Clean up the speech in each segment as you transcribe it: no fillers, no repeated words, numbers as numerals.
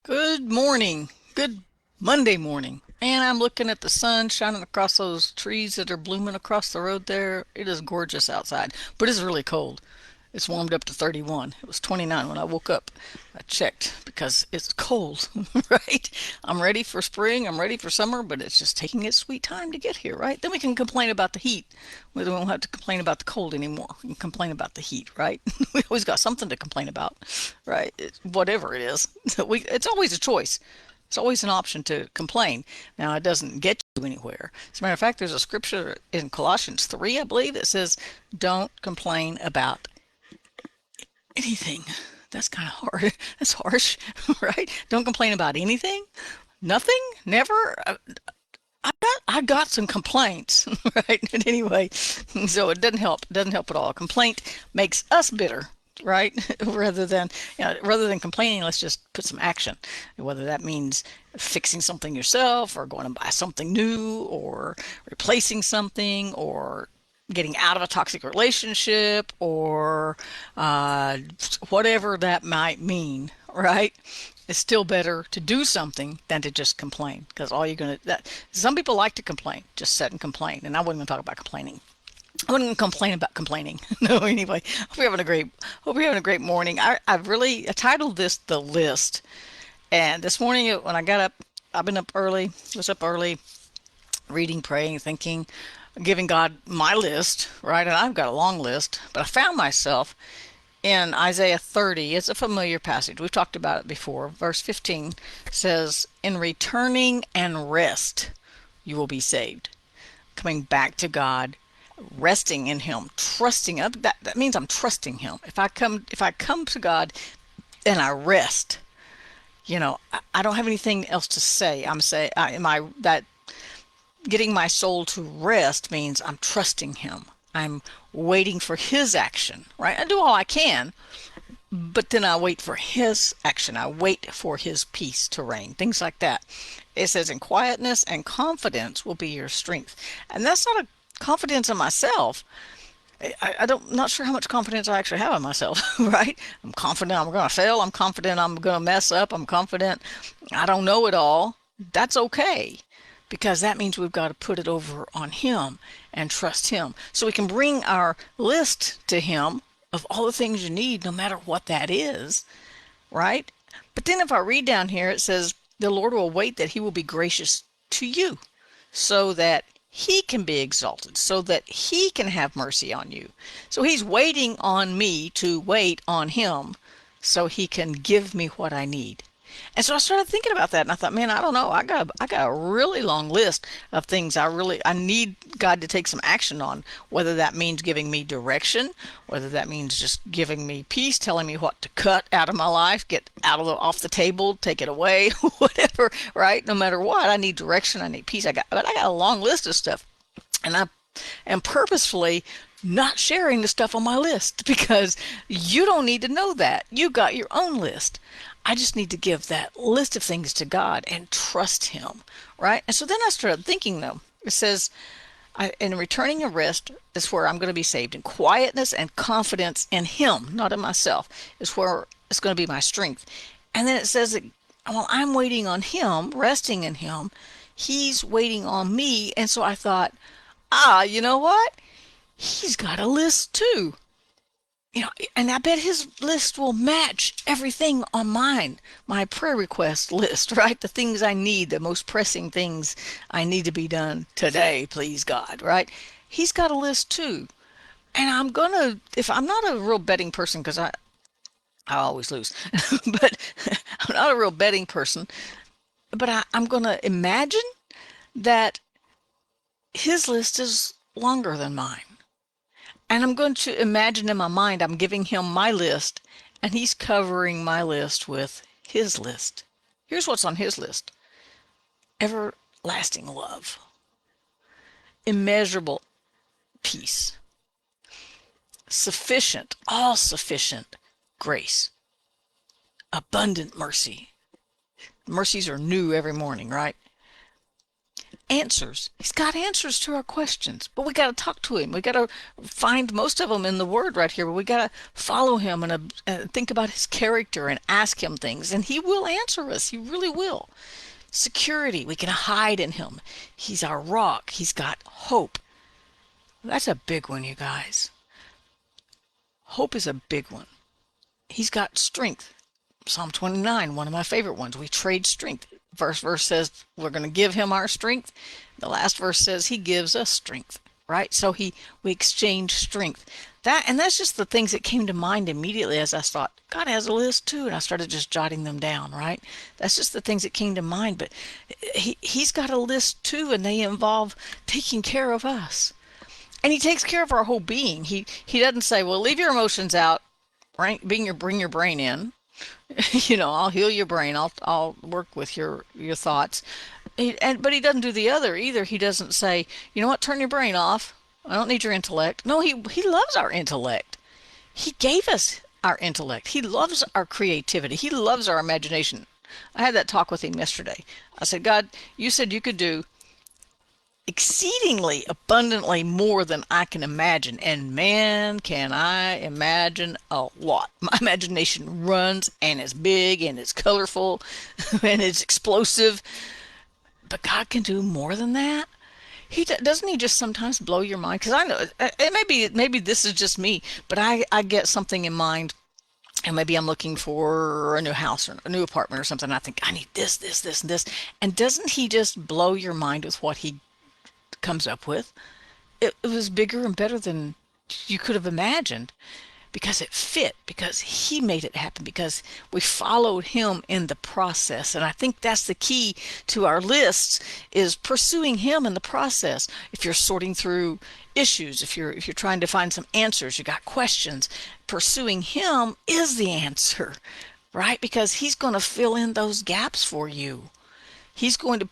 Good morning. Good Monday morning. And I'm looking at the sun shining across those trees that are blooming across the road there. It is gorgeous outside, but it's really cold. It's warmed up to 31. It was 29 when I woke up. I checked because it's cold, right? I'm ready for spring, I'm ready for summer, but it's just taking its sweet time to get here, right? Then we can complain about the heat. We don't have to complain about the cold anymore. We can complain about the heat, right? We always got something to complain about, right? Whatever it is. It's always a choice. It's always an option to complain. Now, it doesn't get you anywhere. As a matter of fact, there's a scripture in Colossians 3, I believe, that says, don't complain about anything. That's kind of hard. That's harsh, right? Don't complain about anything. Nothing. Never. I got some complaints, right? But anyway, so it doesn't help. It doesn't help at all. Complaint makes us bitter, right? rather than complaining, let's just put some action. Whether that means fixing something yourself, or going to buy something new, or replacing something, or getting out of a toxic relationship, or whatever that might mean, right? It's still better to do something than to just complain, because all you're gonna that some people like to complain, just sit and complain, and I wasn't gonna talk about complaining. I wouldn't complain about complaining. No, anyway, hope you're having a great morning. I've really titled this The List. And this morning when I got up, I've been up early, was up early, reading, praying, thinking, giving God my list, right? And I've got a long list, but I found myself in Isaiah 30. It's a familiar passage. We've talked about it before. Verse 15 says, in returning and rest, you will be saved. Coming back to God, resting in Him, trusting. That means I'm trusting Him. If I come to God and I rest, I don't have anything else to say. I'm saying, am I that getting my soul to rest means I'm trusting Him. I'm waiting for His action, right? I do all I can, but then I wait for His action. I wait for His peace to reign, things like that. It says, in quietness and confidence will be your strength. And that's not a confidence in myself. I don't, not sure how much confidence I actually have in myself, right? I'm confident I'm going to fail. I'm confident I'm going to mess up. I'm confident I don't know it all. That's okay, because that means we've got to put it over on Him and trust Him. So we can bring our list to Him of all the things you need, no matter what that is, right? But then if I read down here, it says, the Lord will wait that He will be gracious to you so that He can be exalted, so that He can have mercy on you. So He's waiting on me to wait on Him so He can give me what I need. And so I started thinking about that, and I thought, man, I don't know. I got a really long list of things I need God to take some action on. Whether that means giving me direction, whether that means just giving me peace, telling me what to cut out of my life, get out of off the table, take it away, whatever. Right? No matter what, I need direction. I need peace. But I got a long list of stuff, and I am purposefully not sharing the stuff on my list because you don't need to know that. You got your own list. I just need to give that list of things to God and trust Him, right? And so then I started thinking, though, it says, in returning a rest is where I'm going to be saved. In quietness and confidence in Him, not in myself, is where it's going to be my strength. And then it says that while I'm waiting on Him, resting in Him, He's waiting on me. And so I thought, you know what? He's got a list too. And I bet his list will match everything on mine, my prayer request list, right? The things I need, the most pressing things I need to be done today, please God, right? He's got a list too. And if I'm not a real betting person, because I always lose, but I'm not a real betting person, but I'm going to imagine that his list is longer than mine. And I'm going to imagine in my mind I'm giving him my list and he's covering my list with his list. Here's what's on his list: everlasting love, immeasurable peace, sufficient, all sufficient grace, abundant mercy. Mercies are new every morning, right? answers. He's got answers to our questions, but we got to talk to him. We got to find most of them in the Word right here, but we got to follow him and think about his character and ask him things, and he will answer us. He really will. Security, we can hide in him. He's our rock. He's got hope. That's a big one, you guys. Hope is a big one. He's got strength. Psalm 29, one of my favorite ones. We trade strength. First verse says we're going to give him our strength. The last verse says he gives us strength, right? So we exchange strength. That's just the things that came to mind immediately as I thought, God has a list too, and I started just jotting them down, right? That's just the things that came to mind, but he's got a list too, and they involve taking care of us. And he takes care of our whole being. He doesn't say, well, leave your emotions out, bring your brain in. I'll heal your brain. I'll work with your thoughts. But he doesn't do the other either. He doesn't say, you know what, turn your brain off. I don't need your intellect. No, he loves our intellect. He gave us our intellect. He loves our creativity. He loves our imagination. I had that talk with him yesterday. I said, God, you said you could do exceedingly abundantly more than I can imagine. And man, can I imagine a lot. My imagination runs and it's big and it's colorful and it's explosive. But God can do more than that. Doesn't he just sometimes blow your mind? Because I know, and maybe this is just me, but I get something in mind, and maybe I'm looking for a new house or a new apartment or something. And I think I need this, this, this, and this. And doesn't he just blow your mind with what he comes up with? It was bigger and better than you could have imagined, because it fit, because he made it happen, because we followed him in the process. And I think that's the key to our lists, is pursuing him in the process. If you're sorting through issues, if you're trying to find some answers, you got questions, pursuing him is the answer, right? Because he's going to fill in those gaps for you. Matter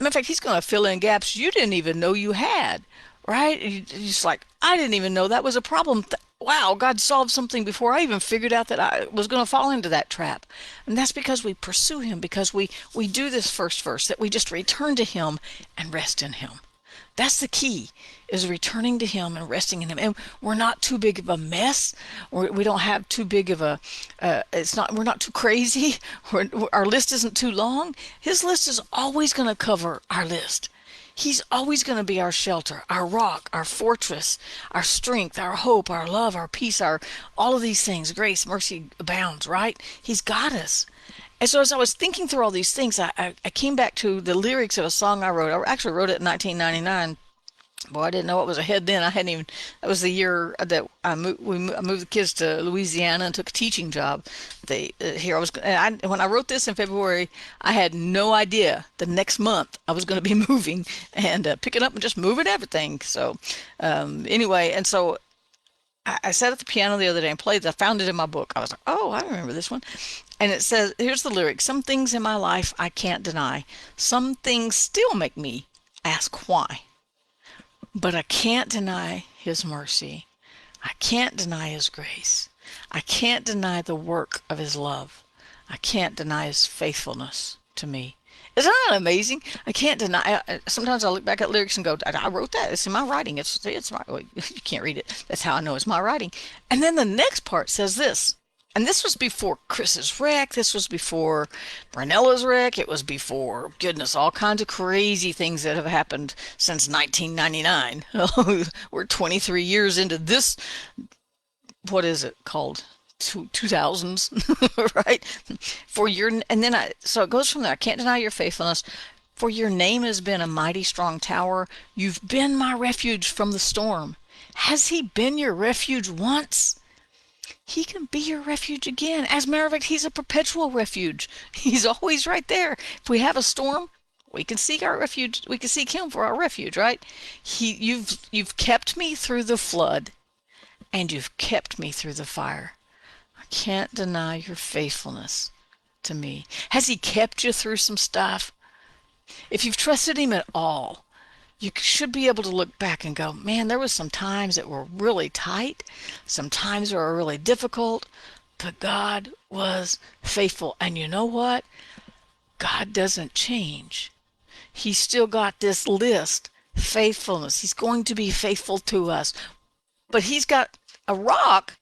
of fact, he's going to fill in gaps you didn't even know you had, right? You're just like, I didn't even know that was a problem. Wow, God solved something before I even figured out that I was going to fall into that trap. And that's because we pursue him, because we do this first verse, that we just return to him and rest in him. That's the key, is returning to him and resting in him. And we're not too big of a mess. We don't have too big of a, we're not too crazy. Our list isn't too long. His list is always going to cover our list. He's always going to be our shelter, our rock, our fortress, our strength, our hope, our love, our peace, all of these things. Grace, mercy abounds, right? He's got us. And so as I was thinking through all these things, I came back to the lyrics of a song I wrote. I actually wrote it in 1999. Boy, I didn't know what was ahead then. That was the year that I moved the kids to Louisiana and took a teaching job. When I wrote this in February, I had no idea the next month I was going to be moving and picking up and just moving everything. So anyway, and so I sat at the piano the other day and played it. I found it in my book. I was like, oh, I remember this one. And it says, here's the lyric: some things in my life I can't deny. Some things still make me ask why. But I can't deny his mercy. I can't deny his grace. I can't deny the work of his love. I can't deny his faithfulness to me. Isn't that amazing? I can't deny. Sometimes I look back at lyrics and go, I wrote that. It's in my writing. It's my. Well, you can't read it. That's how I know it's my writing. And then the next part says this. And this was before Chris's wreck. This was before Branella's wreck. It was before, goodness, all kinds of crazy things that have happened since 1999. We're 23 years into this. What is it called? 2000s, right? So it goes from there. I can't deny your faithfulness. For your name has been a mighty strong tower. You've been my refuge from the storm. Has he been your refuge once? He can be your refuge again. As a matter of fact, he's a perpetual refuge. He's always right there. If we have a storm, we can seek our refuge. We can seek him for our refuge, right? You've kept me through the flood, and you've kept me through the fire. I can't deny your faithfulness to me. Has he kept you through some stuff? If you've trusted him at all, you should be able to look back and go, man, there was some times that were really tight, some times that were really difficult, but God was faithful. And you know what? God doesn't change. He's still got this list, faithfulness. He's going to be faithful to us. But he's got a rock.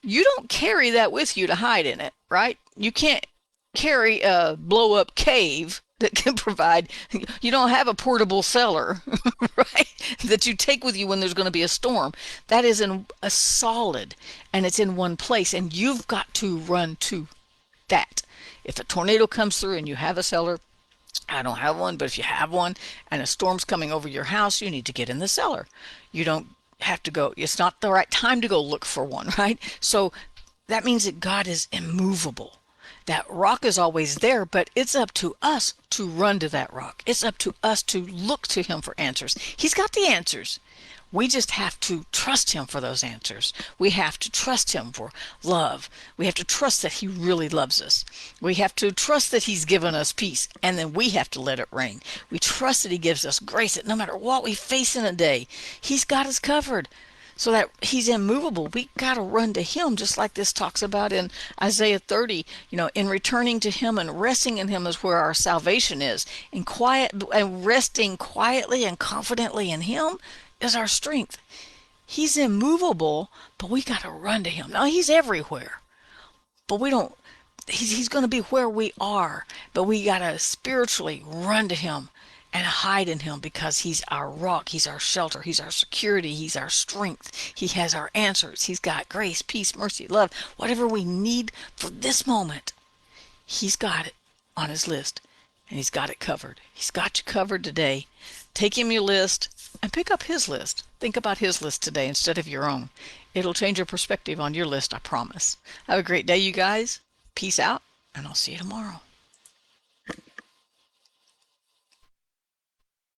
You don't carry that with you to hide in it, right? You can't carry a blow up cave that can provide, you don't have a portable cellar, right? That you take with you when there's going to be a storm. That is in a solid, and it's in one place, and you've got to run to that. If a tornado comes through and you have a cellar, I don't have one, but if you have one and a storm's coming over your house, you need to get in the cellar. You don't have to go, it's not the right time to go look for one, right? So that means that God is immovable. That rock is always there, but it's up to us to run to that rock. It's up to us to look to him for answers. He's got the answers. We just have to trust him for those answers. We have to trust him for love. We have to trust that he really loves us. We have to trust that he's given us peace, and then we have to let it rain. We trust that he gives us grace, that no matter what we face in a day, he's got us covered. So that he's immovable. We got to run to him, just like this talks about in Isaiah 30. In returning to him and resting in him is where our salvation is. And resting quietly and confidently in him is our strength. He's immovable, but we got to run to him. Now he's everywhere, but we don't. He's going to be where we are, but we got to spiritually run to him and hide in him, because he's our rock, he's our shelter, he's our security, he's our strength. He has our answers. He's got grace, peace, mercy, love, whatever we need for this moment. He's got it on his list, and he's got it covered. He's got you covered today. Take him your list and pick up his list. Think about his list today instead of your own. It'll change your perspective on your list, I promise. Have a great day, you guys. Peace out, and I'll see you tomorrow.